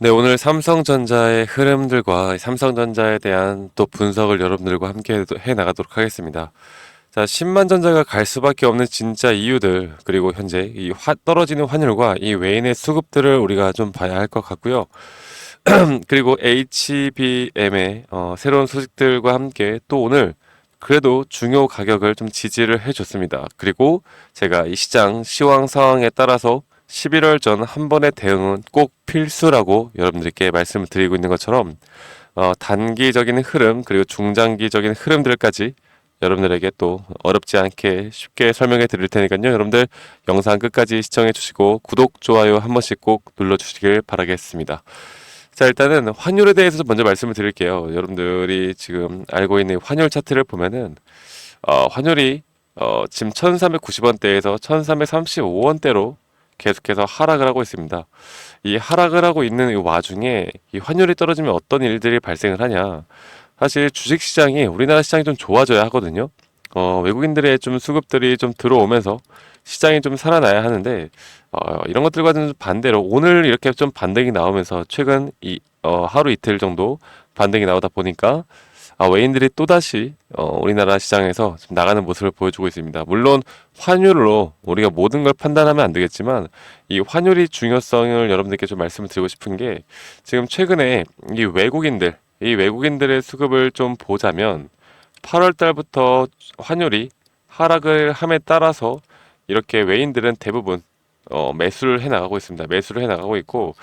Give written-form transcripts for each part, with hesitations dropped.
네, 오늘 삼성전자의 흐름들과 삼성전자에 대한 또 분석을 여러분들과 함께 해 나가도록 하겠습니다. 자, 10만 전자가 갈 수밖에 없는 진짜 이유들, 그리고 현재 이 떨어지는 환율과 이 외인의 수급들을 우리가 좀 봐야 할 것 같고요. 그리고 HBM의 새로운 소식들과 함께 또 오늘 그래도 중요 가격을 좀 지지를 해줬습니다. 그리고 제가 이 시장 시황 상황에 따라서 11월 전 한 번의 대응은 꼭 필수라고 여러분들께 말씀을 드리고 있는 것처럼 단기적인 흐름 그리고 중장기적인 흐름들까지 여러분들에게 또 어렵지 않게 쉽게 설명해 드릴 테니까요. 여러분들 영상 끝까지 시청해 주시고 구독, 좋아요 한 번씩 꼭 눌러 주시길 바라겠습니다. 자, 일단은 환율에 대해서 먼저 말씀을 드릴게요. 여러분들이 지금 알고 있는 환율 차트를 보면은 환율이 지금 1390원대에서 1335원대로 계속해서 하락을 하고 있습니다. 이 하락을 하고 있는 이 와중에 이 환율이 떨어지면 어떤 일들이 발생을 하냐? 사실 주식 시장이 우리나라 시장이 좀 좋아져야 하거든요. 외국인들의 좀 수급들이 좀 들어오면서 시장이 좀 살아나야 하는데 이런 것들과는 반대로 오늘 이렇게 좀 반등이 나오면서 최근 하루 이틀 정도 반등이 나오다 보니까 외인들이 또다시 우리나라 시장에서 좀 나가는 모습을 보여주고 있습니다. 물론 환율로 우리가 모든 걸 판단하면 안 되겠지만 이 환율이 중요성을 여러분들께 좀 말씀을 드리고 싶은 게 지금 최근에 이 외국인들의 수급을 좀 보자면 8월 달부터 환율이 하락을 함에 따라서 이렇게 외인들은 대부분 매수를 해 나가고 있습니다. 매수를 해 나가고 있고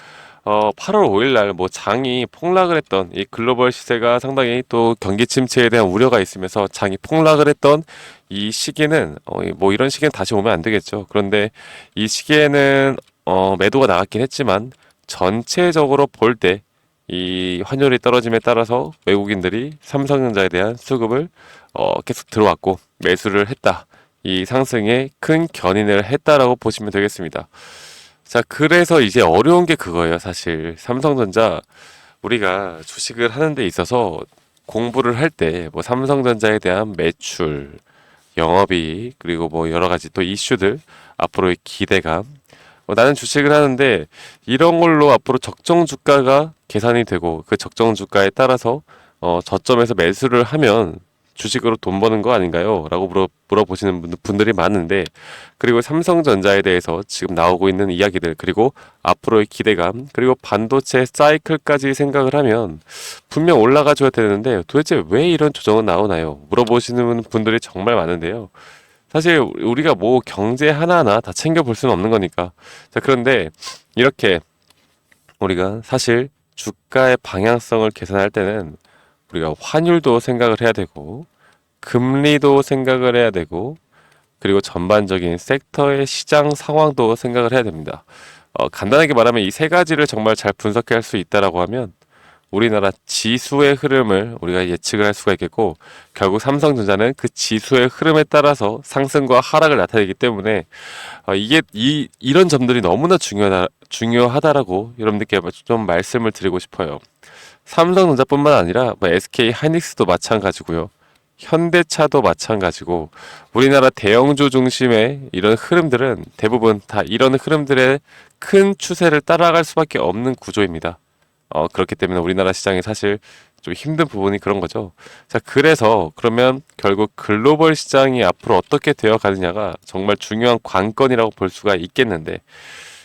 8월 5일 날 뭐 장이 폭락을 했던 이 글로벌 시세가 상당히 또 경기 침체에 대한 우려가 있으면서 장이 폭락을 했던 이 시기는 뭐 이런 시기는 다시 오면 안 되겠죠. 그런데 이 시기에는 매도가 나갔긴 했지만 전체적으로 볼 때 이 환율이 떨어짐에 따라서 외국인들이 삼성전자에 대한 수급을 계속 들어왔고 매수를 했다. 이 상승에 큰 견인을 했다라고 보시면 되겠습니다. 자, 그래서 이제 어려운 게 그거예요, 사실. 삼성전자, 우리가 주식을 하는 데 있어서 공부를 할 때, 뭐, 삼성전자에 대한 매출, 영업이익, 그리고 뭐, 여러 가지 또 이슈들, 앞으로의 기대감. 나는 주식을 하는데, 이런 걸로 앞으로 적정 주가가 계산이 되고, 그 적정 주가에 따라서, 저점에서 매수를 하면 주식으로 돈 버는 거 아닌가요? 라고 물어보시는 분들이 많은데, 그리고 삼성전자에 대해서 지금 나오고 있는 이야기들, 그리고 앞으로의 기대감, 그리고 반도체 사이클까지 생각을 하면 분명 올라가 줘야 되는데 도대체 왜 이런 조정은 나오나요? 물어보시는 분들이 정말 많은데요. 사실 우리가 뭐 경제 하나하나 다 챙겨볼 수는 없는 거니까. 자, 그런데 이렇게 우리가 사실 주가의 방향성을 계산할 때는 우리가 환율도 생각을 해야 되고, 금리도 생각을 해야 되고, 그리고 전반적인 섹터의 시장 상황도 생각을 해야 됩니다. 간단하게 말하면 이 세 가지를 정말 잘 분석할 수 있다라고 하면 우리나라 지수의 흐름을 우리가 예측을 할 수가 있겠고 결국 삼성전자는 그 지수의 흐름에 따라서 상승과 하락을 나타내기 때문에 이런 점들이 너무나 중요하다라고 여러분들께 좀 말씀을 드리고 싶어요. 삼성전자뿐만 아니라 뭐 SK 하이닉스도 마찬가지고요. 현대차도 마찬가지고 우리나라 대형주 중심의 이런 흐름들은 대부분 다 이런 흐름들의 큰 추세를 따라갈 수밖에 없는 구조입니다. 그렇기 때문에 우리나라 시장이 사실 좀 힘든 부분이 그런 거죠. 자, 그래서 그러면 결국 글로벌 시장이 앞으로 어떻게 되어 가느냐가 정말 중요한 관건이라고 볼 수가 있겠는데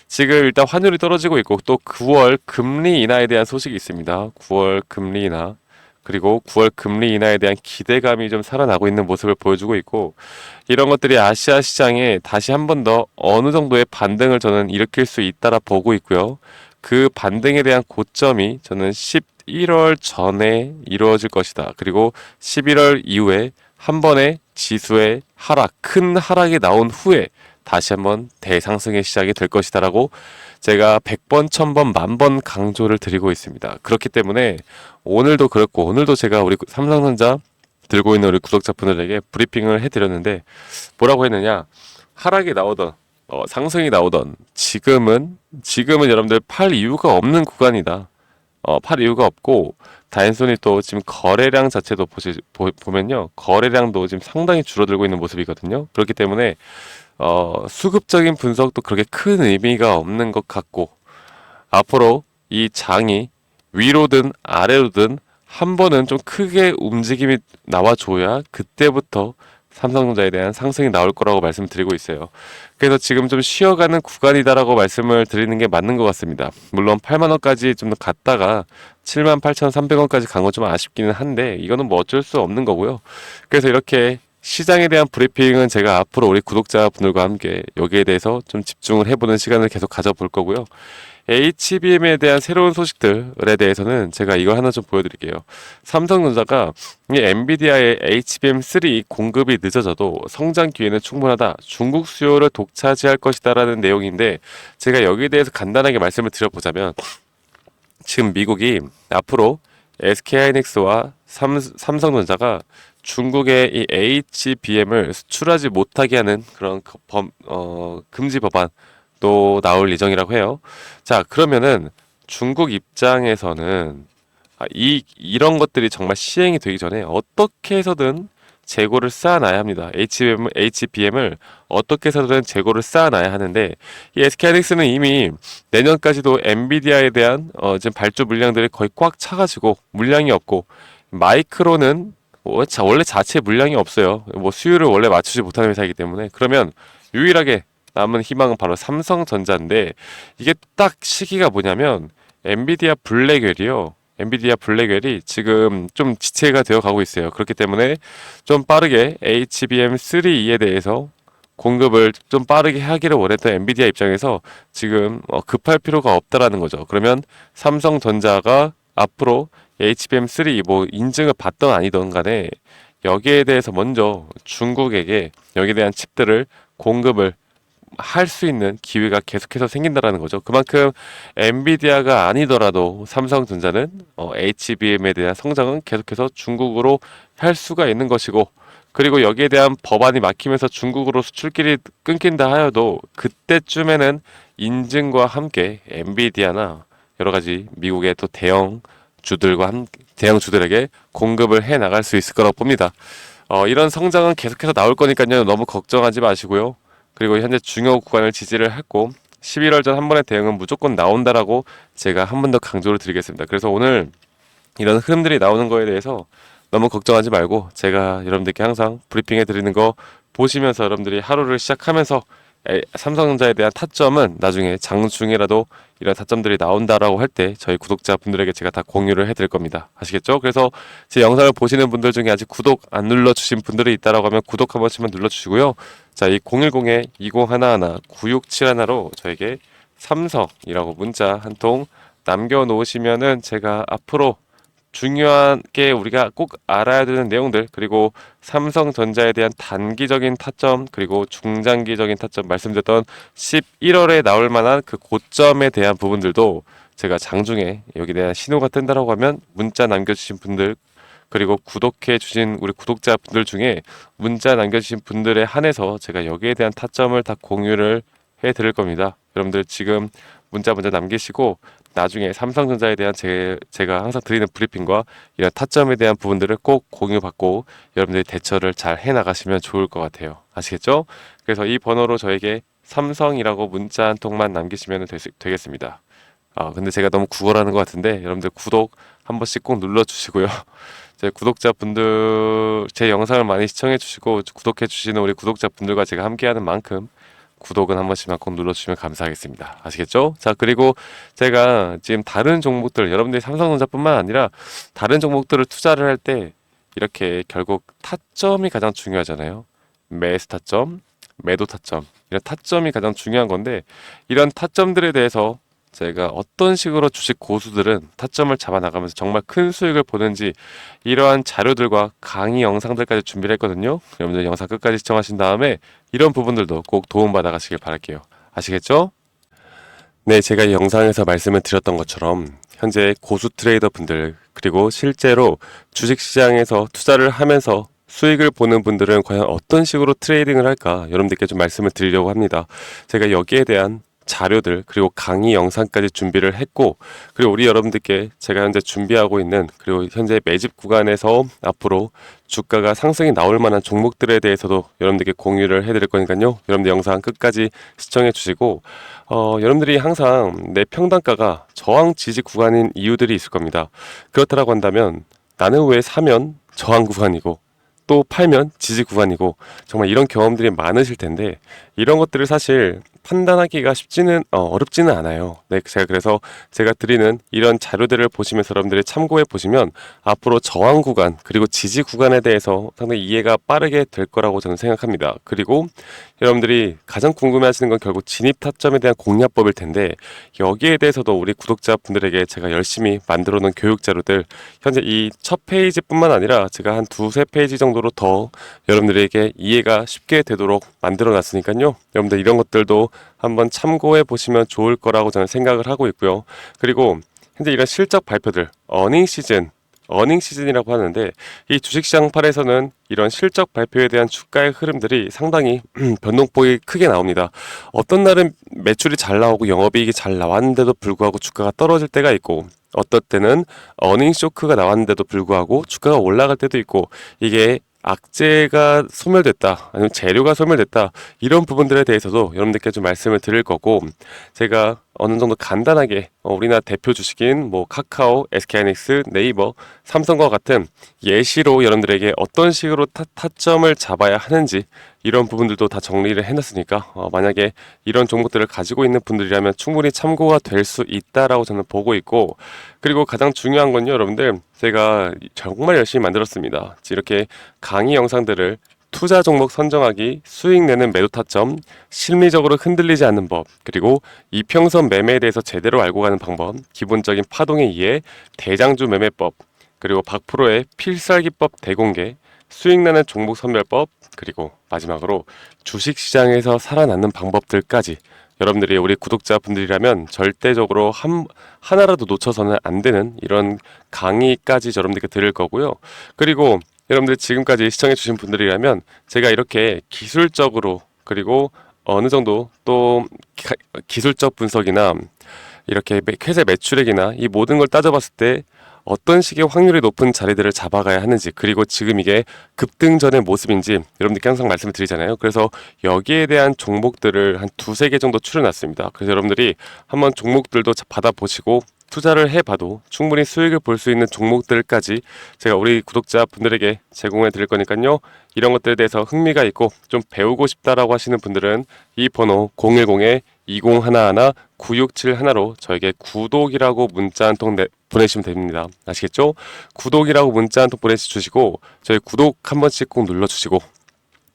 지금 일단 환율이 떨어지고 있고 또 9월 금리 인하에 대한 소식이 있습니다. 9월 금리 인하 그리고 9월 금리 인하에 대한 기대감이 좀 살아나고 있는 모습을 보여주고 있고 이런 것들이 아시아 시장에 다시 한 번 더 어느 정도의 반등을 저는 일으킬 수 있다라 보고 있고요. 그 반등에 대한 고점이 저는 11월 전에 이루어질 것이다. 그리고 11월 이후에 한 번의 지수의 큰 하락이 나온 후에 다시 한번 대상승의 시작이 될 것이다라고 제가 100번, 1000번, 만번 강조를 드리고 있습니다. 그렇기 때문에 오늘도 그렇고 오늘도 제가 우리 삼성전자 들고 있는 우리 구독자분들에게 브리핑을 해드렸는데 뭐라고 했느냐 하락이 나오던 상승이 나오던 지금은 여러분들 팔 이유가 없는 구간이다. 팔 이유가 없고 단순히 또 지금 거래량 자체도 보면요 거래량도 지금 상당히 줄어들고 있는 모습이거든요. 그렇기 때문에 수급적인 분석도 그렇게 큰 의미가 없는 것 같고 앞으로 이 장이 위로든 아래로든 한 번은 좀 크게 움직임이 나와줘야 그때부터 삼성전자에 대한 상승이 나올 거라고 말씀드리고 있어요. 그래서 지금 좀 쉬어가는 구간이다라고 말씀을 드리는 게 맞는 것 같습니다. 물론 8만 원까지 좀 갔다가 78,300원까지 간 건 좀 아쉽기는 한데 이거는 뭐 어쩔 수 없는 거고요. 그래서 이렇게 시장에 대한 브리핑은 제가 앞으로 우리 구독자분들과 함께 여기에 대해서 좀 집중을 해보는 시간을 계속 가져볼 거고요. HBM에 대한 새로운 소식들에 대해서는 제가 이걸 하나 좀 보여드릴게요. 삼성전자가 이 엔비디아의 HBM3 공급이 늦어져도 성장 기회는 충분하다. 중국 수요를 독차지할 것이다라는 내용인데 제가 여기에 대해서 간단하게 말씀을 드려보자면 지금 미국이 앞으로 SK하이닉스와 삼성전자가 중국의 이 HBM을 수출하지 못하게 하는 그런 금지 법안 또 나올 예정이라고 해요. 자, 그러면은 중국 입장에서는 이런 것들이 정말 시행이 되기 전에 어떻게 해서든 재고를 쌓아놔야 합니다. HBM을 어떻게 해서든 재고를 쌓아놔야 하는데 이 SK하이닉스는 이미 내년까지도 엔비디아에 대한 지금 발주 물량들이 거의 꽉 차가지고 물량이 없고 마이크로는 원래 자체 물량이 없어요. 뭐 수요를 원래 맞추지 못하는 회사이기 때문에 그러면 유일하게 남은 희망은 바로 삼성전자인데 이게 딱 시기가 뭐냐면 엔비디아 블랙웰이 지금 좀 지체가 되어 가고 있어요. 그렇기 때문에 좀 빠르게 HBM3E에 대해서 공급을 좀 빠르게 하기를 원했던 엔비디아 입장에서 지금 급할 필요가 없다라는 거죠. 그러면 삼성전자가 앞으로 HBM3 뭐 인증을 받던 아니던 간에 여기에 대해서 먼저 중국에게 여기에 대한 칩들을 공급을 할 수 있는 기회가 계속해서 생긴다라는 거죠. 그만큼 엔비디아가 아니더라도 삼성전자는 HBM에 대한 성장은 계속해서 중국으로 할 수가 있는 것이고 그리고 여기에 대한 법안이 막히면서 중국으로 수출길이 끊긴다 하여도 그때쯤에는 인증과 함께 엔비디아나 여러 가지 미국의 또 대형 주들에게 공급을 해 나갈 수 있을 거라고 봅니다. 이런 성장은 계속해서 나올 거니까요. 너무 걱정하지 마시고요. 그리고 현재 중요 구간을 지지를 했고 11월 전 한 번의 대응은 무조건 나온다라고 제가 한 번 더 강조를 드리겠습니다. 그래서 오늘 이런 흐름들이 나오는 거에 대해서 너무 걱정하지 말고 제가 여러분들께 항상 브리핑해 드리는 거 보시면서 여러분들이 하루를 시작하면서 삼성전자에 대한 타점은 나중에 장중에라도 이런 타점들이 나온다라고 할 때 저희 구독자분들에게 제가 다 공유를 해드릴 겁니다. 아시겠죠? 그래서 제 영상을 보시는 분들 중에 아직 구독 안 눌러주신 분들이 있다라고 하면 구독 한 번씩만 눌러주시고요. 자, 이 010-2011-9671로 저에게 삼성이라고 문자 한 통 남겨놓으시면은 제가 앞으로 중요한 게 우리가 꼭 알아야 되는 내용들 그리고 삼성전자에 대한 단기적인 타점 그리고 중장기적인 타점 말씀드렸던 11월에 나올 만한 그 고점에 대한 부분들도 제가 장중에 여기에 대한 신호가 뜬다라고 하면 문자 남겨주신 분들 그리고 구독해 주신 우리 구독자분들 중에 문자 남겨주신 분들에 한해서 제가 여기에 대한 타점을 다 공유를 해 드릴 겁니다. 여러분들 지금 문자 먼저 남기시고 나중에 삼성전자에 대한 제가 항상 드리는 브리핑과 이런 타점에 대한 부분들을 꼭 공유받고 여러분들이 대처를 잘 해나가시면 좋을 것 같아요. 아시겠죠? 그래서 이 번호로 저에게 삼성이라고 문자 한 통만 남기시면 되겠습니다. 근데 제가 너무 구걸하는 것 같은데 여러분들 구독 한 번씩 꼭 눌러주시고요. 제 구독자분들 제 영상을 많이 시청해 주시고 구독해 주시는 우리 구독자분들과 제가 함께하는 만큼 구독은 한 번씩만 꼭 눌러주시면 감사하겠습니다. 아시겠죠? 자, 그리고 제가 지금 다른 종목들, 여러분들이 삼성전자뿐만 아니라 다른 종목들을 투자를 할 때 이렇게 결국 타점이 가장 중요하잖아요. 매수 타점, 매도 타점. 이런 타점이 가장 중요한 건데 이런 타점들에 대해서 제가 어떤 식으로 주식 고수들은 타점을 잡아 나가면서 정말 큰 수익을 보는지 이러한 자료들과 강의 영상들까지 준비를 했거든요. 여러분들 영상 끝까지 시청하신 다음에 이런 부분들도 꼭 도움받아 가시길 바랄게요. 아시겠죠? 네, 제가 이 영상에서 말씀을 드렸던 것처럼 현재 고수 트레이더 분들 그리고 실제로 주식시장에서 투자를 하면서 수익을 보는 분들은 과연 어떤 식으로 트레이딩을 할까 여러분들께 좀 말씀을 드리려고 합니다. 제가 여기에 대한 자료들 그리고 강의 영상까지 준비를 했고, 그리고 우리 여러분들께 제가 현재 준비하고 있는, 그리고 현재 매집 구간에서 앞으로 주가가 상승이 나올 만한 종목들에 대해서도 여러분들께 공유를 해드릴 거니까요. 여러분들 영상 끝까지 시청해 주시고, 여러분들이 항상 내 평단가가 저항 지지 구간인 이유들이 있을 겁니다. 그렇다라고 한다면 나는 왜 사면 저항 구간이고 또 팔면 지지 구간이고, 정말 이런 경험들이 많으실 텐데, 이런 것들을 사실 판단하기가 쉽지는 어렵지는 않아요. 네, 그래서 제가 드리는 이런 자료들을 보시면서 여러분들이 참고해 보시면 앞으로 저항 구간 그리고 지지 구간에 대해서 상당히 이해가 빠르게 될 거라고 저는 생각합니다. 그리고 여러분들이 가장 궁금해하시는 건 결국 진입 타점에 대한 공략법일 텐데, 여기에 대해서도 우리 구독자분들에게 제가 열심히 만들어 놓은 교육 자료들, 현재 이 첫 페이지뿐만 아니라 제가 한 두세 페이지 정도로 더 여러분들에게 이해가 쉽게 되도록 만들어 놨으니까요. 여러분들 이런 것들도 한번 참고해 보시면 좋을 거라고 저는 생각을 하고 있고요. 그리고 현재 이런 실적 발표들, 어닝 시즌이라고 하는데, 이 주식시장 팔에서는 이런 실적 발표에 대한 주가의 흐름들이 상당히 변동폭이 크게 나옵니다. 어떤 날은 매출이 잘 나오고 영업이익이 잘 나왔는데도 불구하고 주가가 떨어질 때가 있고, 어떤 때는 어닝 쇼크가 나왔는데도 불구하고 주가가 올라갈 때도 있고, 이게 악재가 소멸됐다, 아니면 재료가 소멸됐다, 이런 부분들에 대해서도 여러분들께 좀 말씀을 드릴 거고, 제가 어느 정도 간단하게 우리나라 대표 주식인 뭐 카카오, SK하이닉스, 네이버, 삼성과 같은 예시로 여러분들에게 어떤 식으로 타점을 잡아야 하는지, 이런 부분들도 다 정리를 해놨으니까 만약에 이런 종목들을 가지고 있는 분들이라면 충분히 참고가 될 수 있다라고 저는 보고 있고, 그리고 가장 중요한 건요, 여러분들, 제가 정말 열심히 만들었습니다. 이렇게 강의 영상들을 투자 종목 선정하기, 수익 내는 매도 타점, 심리적으로 흔들리지 않는 법, 그리고 이평선 매매에 대해서 제대로 알고 가는 방법, 기본적인 파동의 이해, 대장주 매매법, 그리고 박프로의 필살기법 대공개, 수익 나는 종목 선별법, 그리고 마지막으로 주식시장에서 살아남는 방법들까지, 여러분들이 우리 구독자분들이라면 절대적으로 하나라도 놓쳐서는 안 되는 이런 강의까지 여러분들께 드릴 거고요. 그리고 여러분들 지금까지 시청해주신 분들이라면 제가 이렇게 기술적으로, 그리고 어느 정도 또 기술적 분석이나 이렇게 회사 매출액이나 이 모든 걸 따져봤을 때 어떤 식의 확률이 높은 자리들을 잡아가야 하는지, 그리고 지금 이게 급등 전의 모습인지 여러분들께 항상 말씀을 드리잖아요. 그래서 여기에 대한 종목들을 한 두세 개 정도 추려놨습니다. 그래서 여러분들이 한번 종목들도 받아보시고 투자를 해봐도 충분히 수익을 볼 수 있는 종목들까지 제가 우리 구독자분들에게 제공해 드릴 거니까요. 이런 것들에 대해서 흥미가 있고 좀 배우고 싶다라고 하시는 분들은 이 번호 010-2011-9671로 저에게 구독이라고 문자 한 통 보내시면 됩니다. 아시겠죠? 구독이라고 문자 한 통 보내주시고 저희 구독 한 번씩 꼭 눌러주시고,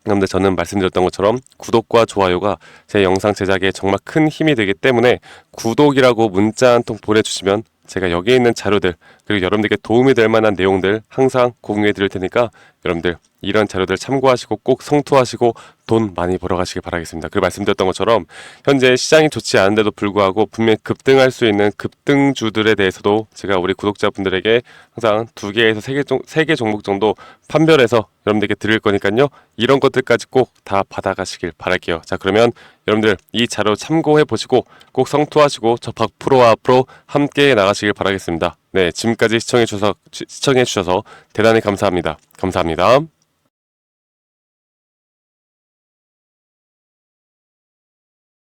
그런데 저는 말씀드렸던 것처럼 구독과 좋아요가 제 영상 제작에 정말 큰 힘이 되기 때문에 구독이라고 문자 한 통 보내주시면 제가 여기에 있는 자료들, 그리고 여러분들께 도움이 될 만한 내용들 항상 공유해 드릴 테니까 여러분들 이런 자료들 참고하시고 꼭 성투하시고 돈 많이 벌어가시길 바라겠습니다. 그리고 말씀드렸던 것처럼 현재 시장이 좋지 않은데도 불구하고 분명히 급등할 수 있는 급등주들에 대해서도 제가 우리 구독자분들에게 항상 2개에서 3개 종목 정도 판별해서 여러분들께 드릴 거니까요. 이런 것들까지 꼭 다 받아가시길 바랄게요. 자, 그러면 여러분들 이 자료 참고해 보시고 꼭 성투하시고 저 박프로와 앞으로 함께 나가시길 바라겠습니다. 네, 지금까지 시청해 주셔서 대단히 감사합니다. 감사합니다.